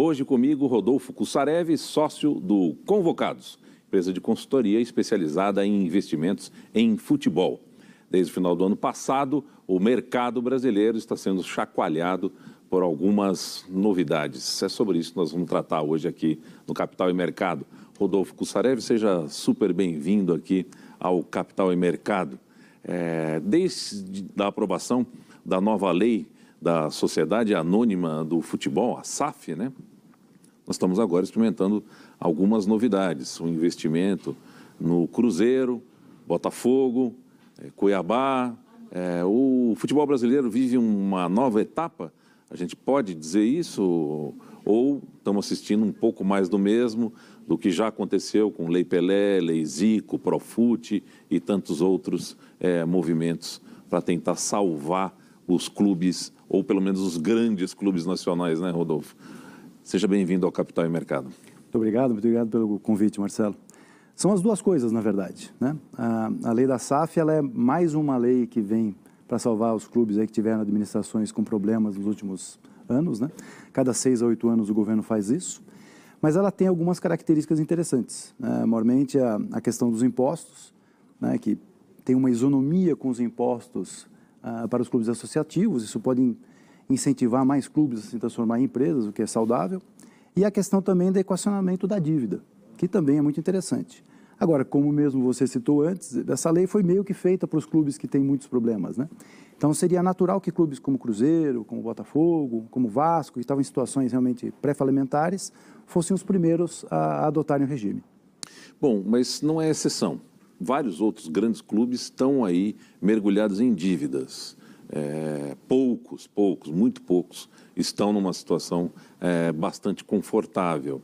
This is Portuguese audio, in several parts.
Hoje comigo, Rodolfo Cussarev, sócio do Convocados, empresa de consultoria especializada em investimentos em futebol. Desde o final do ano passado, o mercado brasileiro está sendo chacoalhado por algumas novidades. É sobre isso que nós vamos tratar hoje aqui no Capital e Mercado. Rodolfo Cussarev, seja super bem-vindo aqui ao Capital e Mercado. Desde a aprovação da nova lei da Sociedade Anônima do Futebol, a SAF, né? Nós estamos agora experimentando algumas novidades. O investimento no Cruzeiro, Botafogo, Cuiabá. O futebol brasileiro vive uma nova etapa, a gente pode dizer isso? Ou estamos assistindo um pouco mais do mesmo, do que já aconteceu com Lei Pelé, Lei Zico, Profut e tantos outros movimentos para tentar salvar os clubes, ou pelo menos os grandes clubes nacionais, né, Rodolfo? Seja bem-vindo ao Capital e Mercado. Muito obrigado pelo convite, Marcelo. São as duas coisas, na verdade, né? A lei da SAF, ela é mais uma lei que vem para salvar os clubes aí que tiveram administrações com problemas nos últimos anos, né? Cada 6 a 8 anos o governo faz isso, mas ela tem algumas características interessantes, né? Maiormente a questão dos impostos, né? Que tem uma isonomia com os impostos para os clubes associativos, isso pode incentivar mais clubes a se transformar em empresas, o que é saudável, e a questão também do equacionamento da dívida, que também é muito interessante. Agora, como mesmo você citou antes, essa lei foi meio que feita para os clubes que têm muitos problemas, né? Então, seria natural que clubes como Cruzeiro, como Botafogo, como Vasco, que estavam em situações realmente pré-falimentares, fossem os primeiros a adotarem o regime. Bom, mas não é exceção. Vários outros grandes clubes estão aí mergulhados em dívidas. Muito poucos, estão numa situação bastante confortável.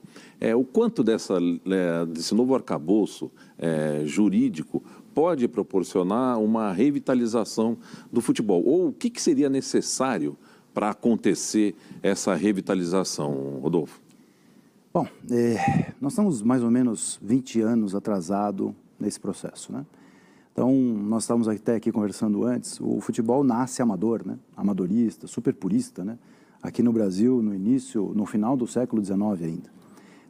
O quanto desse novo arcabouço jurídico pode proporcionar uma revitalização do futebol? Ou o que seria necessário para acontecer essa revitalização, Rodolfo? Bom, nós estamos mais ou menos 20 anos atrasados nesse processo, né? Então, nós estávamos até aqui conversando antes, o futebol nasce amador, né? Amadorista, super purista, né? Aqui no Brasil, no final do século XIX ainda.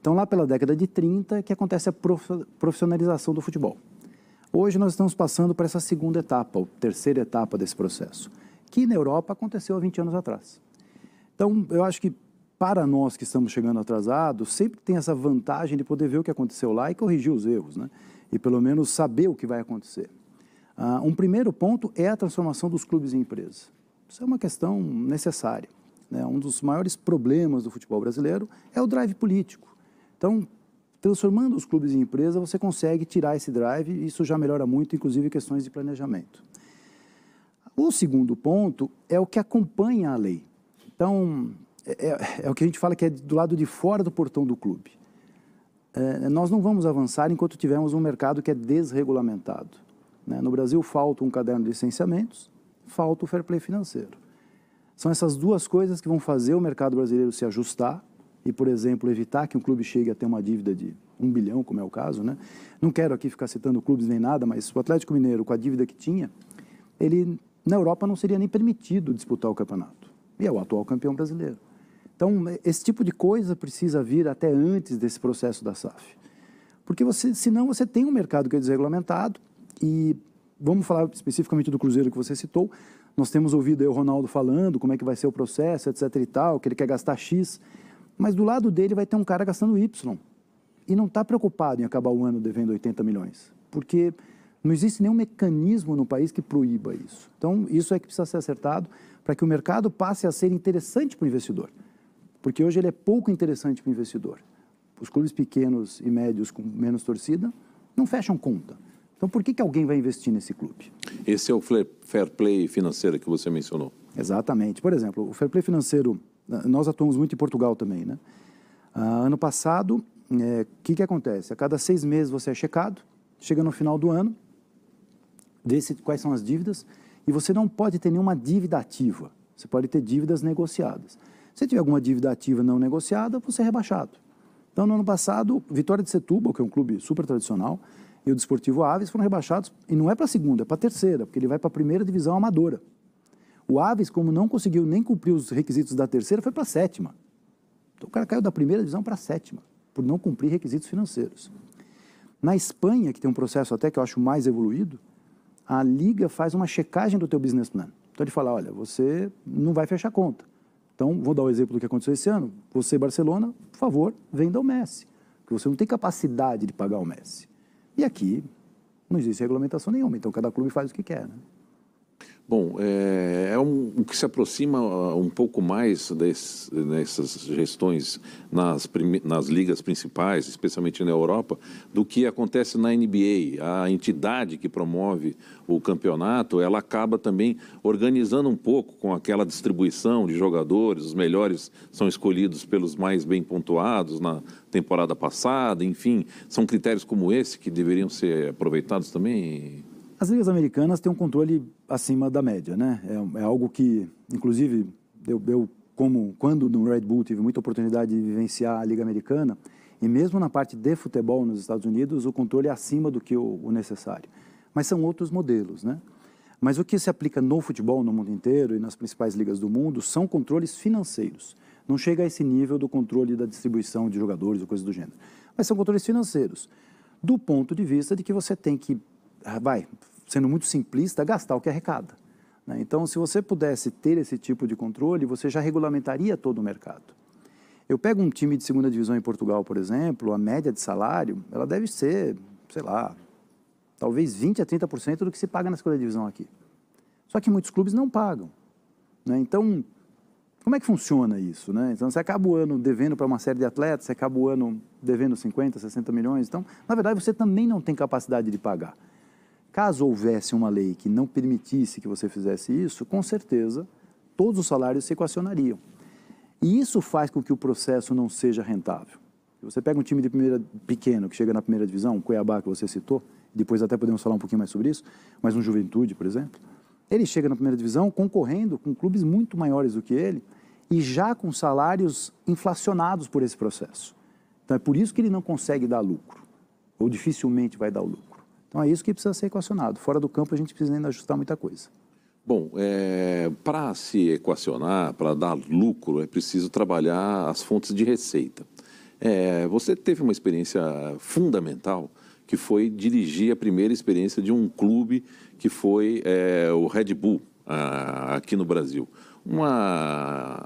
Então, lá pela década de 30, que acontece a profissionalização do futebol. Hoje nós estamos passando para essa segunda etapa, ou terceira etapa desse processo, que na Europa aconteceu há 20 anos atrás. Então, eu acho que para nós que estamos chegando atrasados, sempre tem essa vantagem de poder ver o que aconteceu lá e corrigir os erros, né? E pelo menos saber o que vai acontecer. Um primeiro ponto é a transformação dos clubes em empresas. Isso é uma questão necessária, né? Um dos maiores problemas do futebol brasileiro é o drive político. Então, transformando os clubes em empresa, você consegue tirar esse drive e isso já melhora muito, inclusive questões de planejamento. O segundo ponto é o que acompanha a lei. Então, é o que a gente fala que é do lado de fora do portão do clube. Nós não vamos avançar enquanto tivermos um mercado que é desregulamentado, né? No Brasil falta um caderno de licenciamentos, falta o fair play financeiro. São essas duas coisas que vão fazer o mercado brasileiro se ajustar e, por exemplo, evitar que um clube chegue a ter uma dívida de 1 bilhão, como é o caso, né? Não quero aqui ficar citando clubes nem nada, mas o Atlético Mineiro, com a dívida que tinha, ele na Europa não seria nem permitido disputar o campeonato. E é o atual campeão brasileiro. Então, esse tipo de coisa precisa vir até antes desse processo da SAF. Porque senão você tem um mercado que é desregulamentado e, vamos falar especificamente do Cruzeiro que você citou, nós temos ouvido aí o Ronaldo falando como é que vai ser o processo, etc e tal, que ele quer gastar X, mas do lado dele vai ter um cara gastando Y e não está preocupado em acabar o ano devendo 80 milhões, porque não existe nenhum mecanismo no país que proíba isso. Então, isso é que precisa ser acertado para que o mercado passe a ser interessante para o investidor. Porque hoje ele é pouco interessante para o investidor. Os clubes pequenos e médios com menos torcida não fecham conta. Então, por que alguém vai investir nesse clube? Esse é o fair play financeiro que você mencionou. Exatamente. Por exemplo, o fair play financeiro, nós atuamos muito em Portugal também, né? Ano passado, o que acontece? A cada 6 meses você é checado, chega no final do ano, vê quais são as dívidas, e você não pode ter nenhuma dívida ativa. Você pode ter dívidas negociadas. Se tiver alguma dívida ativa não negociada, você é rebaixado. Então, no ano passado, Vitória de Setúbal, que é um clube super tradicional, e o Desportivo Aves foram rebaixados, e não é para a segunda, é para a terceira, porque ele vai para a primeira divisão amadora. O Aves, como não conseguiu nem cumprir os requisitos da terceira, foi para a sétima. Então, o cara caiu da primeira divisão para a sétima, por não cumprir requisitos financeiros. Na Espanha, que tem um processo até que eu acho mais evoluído, a Liga faz uma checagem do teu business plan. Então ele fala, olha, você não vai fechar conta. Então, vou dar o exemplo do que aconteceu esse ano. Você, Barcelona, por favor, venda o Messi, porque você não tem capacidade de pagar o Messi. E aqui não existe regulamentação nenhuma, então cada clube faz o que quer, né? Bom, o que se aproxima um pouco mais dessas gestões nas ligas principais, especialmente na Europa, do que acontece na NBA. A entidade que promove o campeonato, ela acaba também organizando um pouco com aquela distribuição de jogadores, os melhores são escolhidos pelos mais bem pontuados na temporada passada, enfim, são critérios como esse que deveriam ser aproveitados também? As ligas americanas têm um controle acima da média, né? É algo que, inclusive, quando no Red Bull tive muita oportunidade de vivenciar a liga americana, e mesmo na parte de futebol nos Estados Unidos, o controle é acima do que o necessário. Mas são outros modelos, né? Mas o que se aplica no futebol no mundo inteiro e nas principais ligas do mundo são controles financeiros. Não chega a esse nível do controle da distribuição de jogadores ou coisas do gênero. Mas são controles financeiros, do ponto de vista de que você tem que, sendo muito simplista, gastar o que arrecada, né? Então, se você pudesse ter esse tipo de controle, você já regulamentaria todo o mercado. Eu pego um time de segunda divisão em Portugal, por exemplo, a média de salário, ela deve ser, sei lá, talvez 20% a 30% do que se paga na segunda divisão aqui. Só que muitos clubes não pagam, né? Então, como é que funciona isso, né? Então, você acaba o ano devendo para uma série de atletas, você acaba o ano devendo 50, 60 milhões. Então, na verdade, você também não tem capacidade de pagar. Caso houvesse uma lei que não permitisse que você fizesse isso, com certeza, todos os salários se equacionariam. E isso faz com que o processo não seja rentável. Você pega um time de pequeno, que chega na primeira divisão, o Cuiabá, que você citou, depois até podemos falar um pouquinho mais sobre isso, mas um Juventude, por exemplo, ele chega na primeira divisão concorrendo com clubes muito maiores do que ele e já com salários inflacionados por esse processo. Então é por isso que ele não consegue dar lucro, ou dificilmente vai dar o lucro. Então é isso que precisa ser equacionado. Fora do campo a gente precisa ainda ajustar muita coisa. Bom, para se equacionar, para dar lucro, é preciso trabalhar as fontes de receita. Você teve uma experiência fundamental, que foi dirigir a primeira experiência de um clube que foi o Red Bull, aqui no Brasil. Uma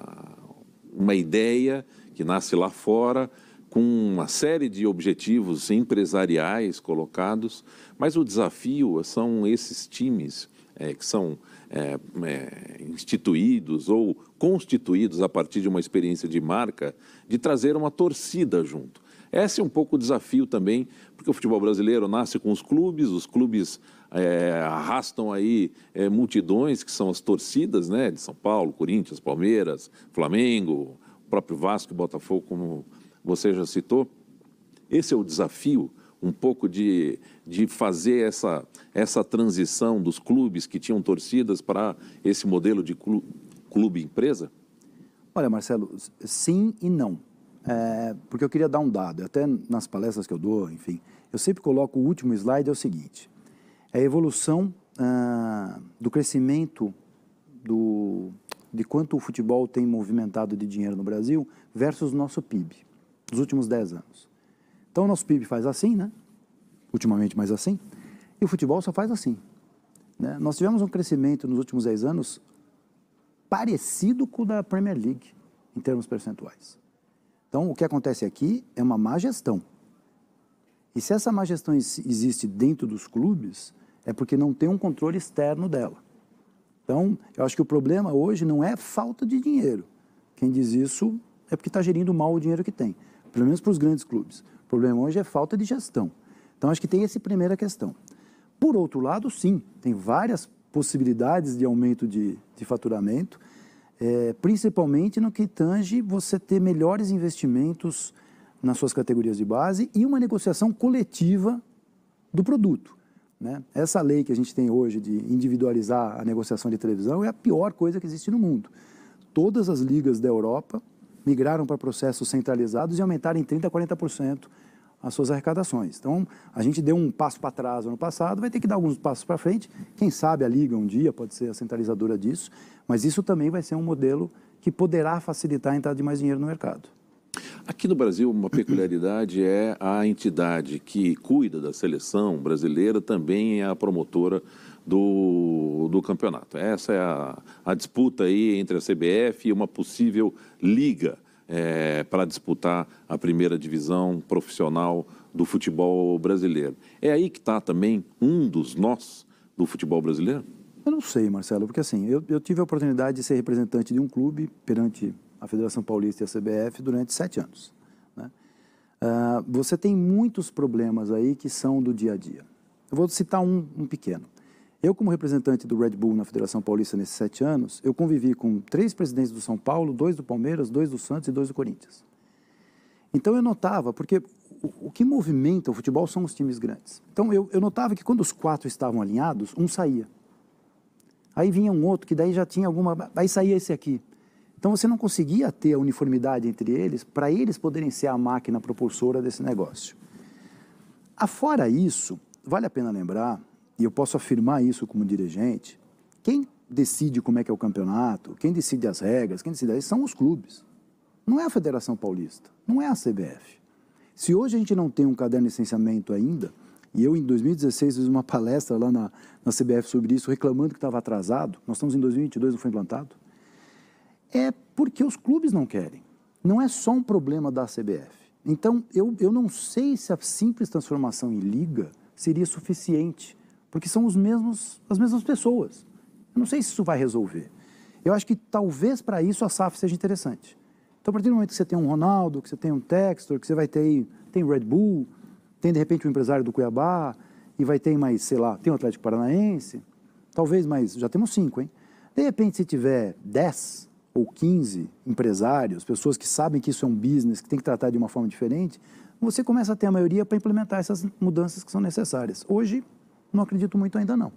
ideia que nasce lá fora, com uma série de objetivos empresariais colocados, mas o desafio são esses times que são instituídos ou constituídos a partir de uma experiência de marca, de trazer uma torcida junto. Esse é um pouco o desafio também, porque o futebol brasileiro nasce com os clubes arrastam aí multidões, que são as torcidas, né, de São Paulo, Corinthians, Palmeiras, Flamengo, o próprio Vasco e Botafogo, como você já citou. Esse é o desafio, um pouco de fazer essa transição dos clubes que tinham torcidas para esse modelo de clube-empresa? Olha, Marcelo, sim e não. Porque eu queria dar um dado, até nas palestras que eu dou, enfim, eu sempre coloco o último slide, é o seguinte, é a evolução do crescimento de quanto o futebol tem movimentado de dinheiro no Brasil versus o nosso PIB, dos últimos 10 anos. Então, o nosso PIB faz assim, né? Ultimamente mais assim, e o futebol só faz assim, né? Nós tivemos um crescimento nos últimos 10 anos parecido com o da Premier League, em termos percentuais. Então, o que acontece aqui é uma má gestão. E se essa má gestão existe dentro dos clubes, é porque não tem um controle externo dela. Então, eu acho que o problema hoje não é falta de dinheiro. Quem diz isso é porque está gerindo mal o dinheiro que tem, pelo menos para os grandes clubes. O problema hoje é falta de gestão. Então, acho que tem essa primeira questão. Por outro lado, sim, tem várias possibilidades de aumento de faturamento, principalmente no que tange você ter melhores investimentos nas suas categorias de base e uma negociação coletiva do produto, né? Essa lei que a gente tem hoje de individualizar a negociação de televisão é a pior coisa que existe no mundo. Todas as ligas da Europa migraram para processos centralizados e aumentaram em 30% a 40% as suas arrecadações. Então, a gente deu um passo para trás ano passado, vai ter que dar alguns passos para frente. Quem sabe a Liga um dia pode ser a centralizadora disso, mas isso também vai ser um modelo que poderá facilitar a entrada de mais dinheiro no mercado. Aqui no Brasil, uma peculiaridade é a entidade que cuida da seleção brasileira também é a promotora do campeonato. Essa é a disputa aí entre a CBF e uma possível liga para disputar a primeira divisão profissional do futebol brasileiro. É aí que está também um dos nós do futebol brasileiro? Eu não sei, Marcelo, porque assim, eu tive a oportunidade de ser representante de um clube perante a Federação Paulista e a CBF durante 7 anos. Né? Você tem muitos problemas aí que são do dia a dia. Eu vou citar um pequeno. Eu, como representante do Red Bull na Federação Paulista nesses 7 anos, eu convivi com 3 presidentes do São Paulo, 2 do Palmeiras, 2 do Santos e 2 do Corinthians. Então eu notava, porque o que movimenta o futebol são os times grandes. Então eu notava que quando os 4 estavam alinhados, um saía. Aí vinha um outro que daí já tinha alguma... Aí saía esse aqui. Então você não conseguia ter a uniformidade entre eles para eles poderem ser a máquina propulsora desse negócio. Afora isso, vale a pena lembrar, e eu posso afirmar isso como dirigente, quem decide como é que é o campeonato, quem decide as regras, quem decide são os clubes. Não é a Federação Paulista, não é a CBF. Se hoje a gente não tem um caderno de licenciamento ainda, e eu em 2016 fiz uma palestra lá na CBF sobre isso, reclamando que estava atrasado, nós estamos em 2022, não foi implantado, é porque os clubes não querem. Não é só um problema da CBF. Então, eu não sei se a simples transformação em liga seria suficiente, porque são as mesmas pessoas. Eu não sei se isso vai resolver. Eu acho que talvez para isso a SAF seja interessante. Então, a partir do momento que você tem um Ronaldo, que você tem um Textor, que você vai ter aí, tem Red Bull, tem de repente um empresário do Cuiabá, e vai ter mais, sei lá, tem o Atlético Paranaense, talvez mais, já temos 5, hein? De repente, se tiver 10 ou 15 empresários, pessoas que sabem que isso é um business, que tem que tratar de uma forma diferente, você começa a ter a maioria para implementar essas mudanças que são necessárias. Hoje, não acredito muito ainda não.